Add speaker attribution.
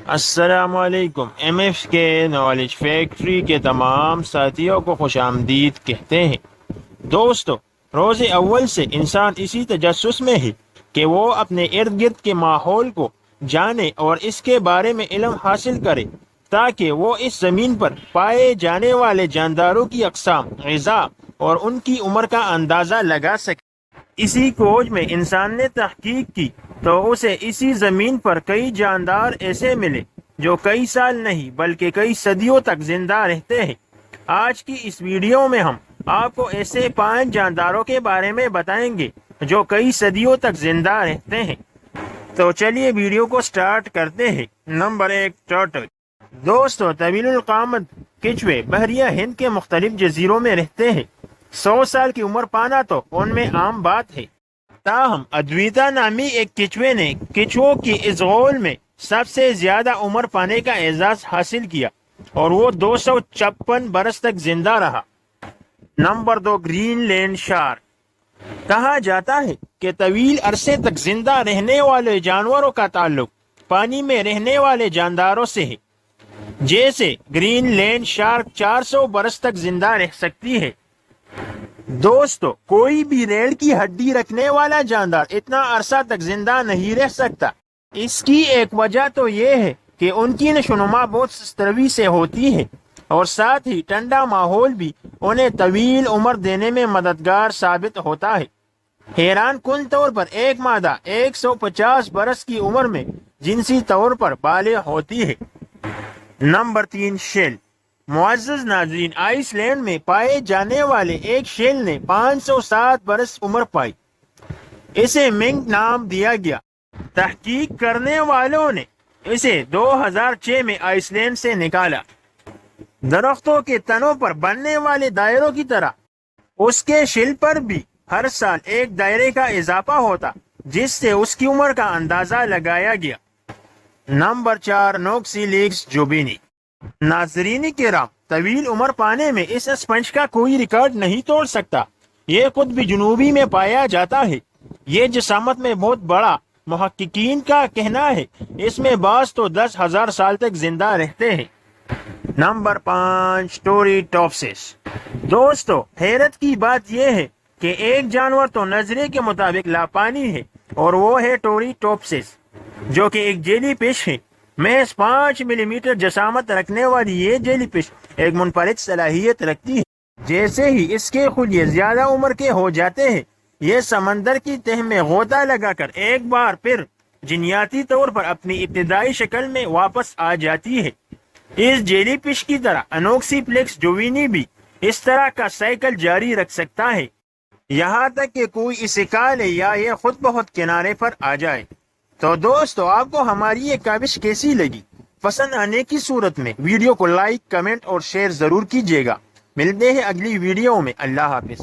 Speaker 1: السلام علیکم۔ M F کے نالج فیکٹری کے تمام ساتھیوں کو خوش آمدید کہتے ہیں۔ دوستو، روز اول سے انسان اسی تجسس میں ہے کہ وہ اپنے ارد گرد کے ماحول کو جانے اور اس کے بارے میں علم حاصل کرے تاکہ وہ اس زمین پر پائے جانے والے جانداروں کی اقسام، غذا اور ان کی عمر کا اندازہ لگا سکے۔ اسی کھوج میں انسان نے تحقیق کی تو اسے اسی زمین پر کئی جاندار ایسے ملے جو کئی سال نہیں بلکہ کئی صدیوں تک زندہ رہتے ہیں۔ آج کی اس ویڈیو میں ہم آپ کو ایسے 5 جانداروں کے بارے میں بتائیں گے جو کئی صدیوں تک زندہ رہتے ہیں۔ تو چلیے ویڈیو کو سٹارٹ کرتے ہیں۔ Number 1، turtle. دوستو، طویل القامت کچھوے بحریہ ہند کے مختلف جزیروں میں رہتے ہیں۔ 100 سال کی عمر پانا تو ان میں عام بات ہے، تاہم ادویتا نامی ایک کچھوے نے کچھووں کی اس غول میں سب سے زیادہ عمر پانے کا اعزاز حاصل کیا اور وہ 256 برس تک زندہ رہا۔ Number 2، Greenland shark. کہا جاتا ہے کہ طویل عرصے تک زندہ رہنے والے جانوروں کا تعلق پانی میں رہنے والے جانداروں سے ہے، جیسے گرین لینڈ شارک 400 برس تک زندہ رہ سکتی ہے۔ دوستو، کوئی بھی ریڑھ کی ہڈی رکھنے والا جاندار اتنا عرصہ تک زندہ نہیں رہ سکتا۔ اس کی ایک وجہ تو یہ ہے کہ ان کی نشوونما بہت سستروی سے ہوتی ہے اور ساتھ ہی ٹھنڈا ماحول بھی انہیں طویل عمر دینے میں مددگار ثابت ہوتا ہے۔ حیران کن طور پر ایک مادہ 150 برس کی عمر میں جنسی طور پر بالغ ہوتی ہے۔ Number 3، shell. معزز ناظرین، آئس لینڈ میں پائے جانے والے ایک شیل نے 507 برس عمر پائی۔ اسے منک نام دیا گیا۔ تحقیق کرنے والوں نے اسے 2006 میں آئس لینڈ سے نکالا۔ درختوں کے تنوں پر بننے والے دائروں کی طرح اس کے شیل پر بھی ہر سال ایک دائرے کا اضافہ ہوتا، جس سے اس کی عمر کا اندازہ لگایا گیا۔ نمبر 4، نوکسیلیکس جوبینی۔ ناظرین کرام، طویل عمر پانے میں اس اسپنج کا کوئی ریکارڈ نہیں توڑ سکتا۔ یہ قطب جنوبی میں پایا جاتا ہے۔ یہ جسامت میں بہت بڑا، محققین کا کہنا ہے اس میں بعض تو 10,000 سال تک زندہ رہتے ہیں۔ نمبر 5، ٹوری ٹوپسس۔ دوستو، حیرت کی بات یہ ہے کہ ایک جانور تو نظریے کے مطابق لاپانی ہے اور وہ ہے ٹوری ٹوپسس، جو کہ ایک جیلی فش ہے۔ محض 5 ملی میٹر جسامت رکھنے والی یہ جیلی فش ایک منفرد صلاحیت رکھتی ہے۔ جیسے ہی اس کے خلیے زیادہ عمر کے ہو جاتے ہیں، یہ سمندر کی تہ میں غوطہ لگا کر ایک بار پھر جینیاتی طور پر اپنی ابتدائی شکل میں واپس آ جاتی ہے۔ اس جیلی فش کی طرح انوکسیپلیکس جوینی بھی اس طرح کا سائیکل جاری رکھ سکتا ہے، یہاں تک کہ کوئی اسے کھا لے یا یہ خود بخود کنارے پر آ جائے۔ تو دوستو، آپ کو ہماری یہ کاوش کیسی لگی؟ پسند آنے کی صورت میں ویڈیو کو لائک، کمنٹ اور شیئر ضرور کیجیے گا۔ ملتے ہیں اگلی ویڈیو میں۔ اللہ حافظ۔